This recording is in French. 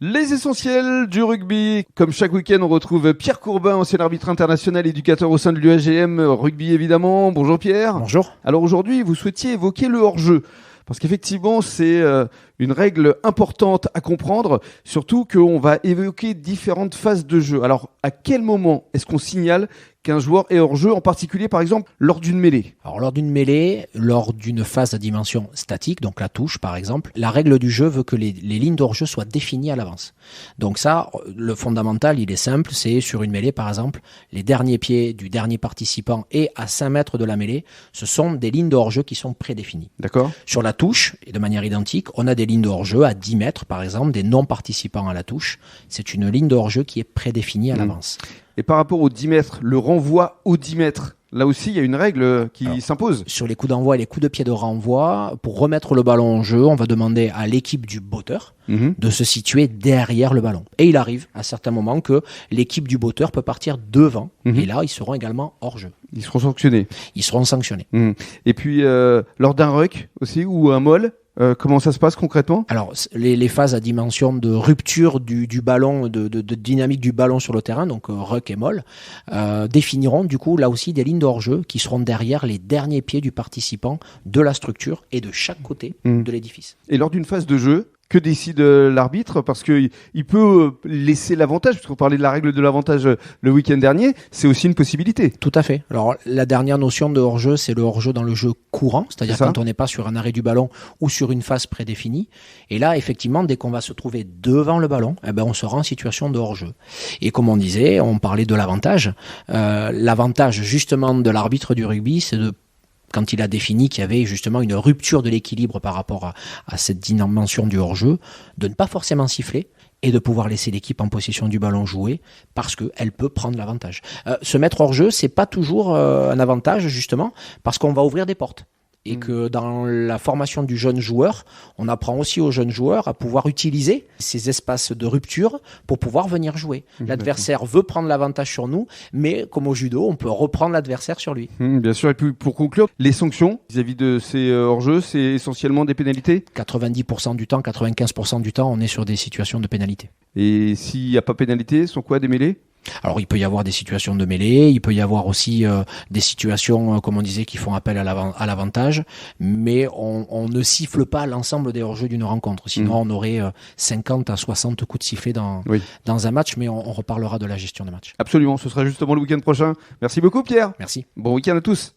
Les essentiels du rugby. Comme chaque week-end, on retrouve Pierre Courbin, ancien arbitre international, éducateur au sein de l'UAGM Rugby évidemment. Bonjour Pierre. Bonjour. Alors aujourd'hui, vous souhaitiez évoquer le hors-jeu. Parce qu'effectivement, c'est une règle importante à comprendre, surtout qu'on va évoquer différentes phases de jeu. Alors, à quel moment est-ce qu'on signale qu'un joueur est hors-jeu, en particulier, par exemple, lors d'une mêlée? Alors, lors d'une mêlée, lors d'une phase à dimension statique, donc la touche par exemple, la règle du jeu veut que les lignes d'hors-jeu soient définies à l'avance. Donc ça, le fondamental, il est simple, c'est sur une mêlée par exemple, les derniers pieds du dernier participant et à 5 mètres de la mêlée, ce sont des lignes de hors-jeu qui sont prédéfinies. D'accord. Sur la touche, et de manière identique, on a des lignes de hors-jeu à 10 mètres par exemple, des non-participants à la touche. C'est une ligne de hors-jeu qui est prédéfinie à l'avance. Et par rapport aux 10 mètres, le renvoi aux 10 mètres, là aussi, il y a une règle qui s'impose. Sur les coups d'envoi et les coups de pied de renvoi, pour remettre le ballon en jeu, on va demander à l'équipe du botteur de se situer derrière le ballon. Et il arrive à certains moments que l'équipe du botteur peut partir devant. Et là, ils seront également hors jeu. Ils seront sanctionnés. Ils seront sanctionnés. Et puis, lors d'un ruck aussi, ou un moll, comment ça se passe concrètement? Alors, les phases à dimension de rupture du ballon, de dynamique du ballon sur le terrain, donc ruck et moll, définiront du coup là aussi des lignes de hors-jeu qui seront derrière les derniers pieds du participant de la structure et de chaque côté de l'édifice. Et lors d'une phase de jeu, que décide l'arbitre? Parce qu'il peut laisser l'avantage, puisqu'on parlait de la règle de l'avantage le week-end dernier, c'est aussi une possibilité. Tout à fait. Alors la dernière notion de hors-jeu, c'est le hors-jeu dans le jeu courant, c'est-à-dire quand on n'est pas sur un arrêt du ballon ou sur une phase prédéfinie. Et là, effectivement, dès qu'on va se trouver devant le ballon, on sera en situation de hors-jeu. Et comme on disait, on parlait de l'avantage. L'avantage justement de l'arbitre du rugby, c'est quand il a défini qu'il y avait justement une rupture de l'équilibre par rapport à cette dimension du hors-jeu, de ne pas forcément siffler et de pouvoir laisser l'équipe en possession du ballon jouer parce qu'elle peut prendre l'avantage. Se mettre hors-jeu, c'est pas toujours un avantage justement parce qu'on va ouvrir des portes. Et que dans la formation du jeune joueur, on apprend aussi aux jeunes joueurs à pouvoir utiliser ces espaces de rupture pour pouvoir venir jouer. L'adversaire veut prendre l'avantage sur nous, mais comme au judo, on peut reprendre l'adversaire sur lui. Bien sûr, et puis pour conclure, les sanctions vis-à-vis de ces hors-jeux, c'est essentiellement des pénalités? 90% du temps, 95% du temps, on est sur des situations de pénalité. Et s'il n'y a pas pénalité, sont quoi des mêlées? Alors il peut y avoir des situations de mêlée, il peut y avoir aussi des situations, comme on disait, qui font appel à l'avantage, mais on ne siffle pas l'ensemble des hors-jeux d'une rencontre. Sinon on aurait 50 à 60 coups de sifflet dans un match, mais on reparlera de la gestion de match. Absolument, ce sera justement le week-end prochain. Merci beaucoup Pierre. Merci. Bon week-end à tous.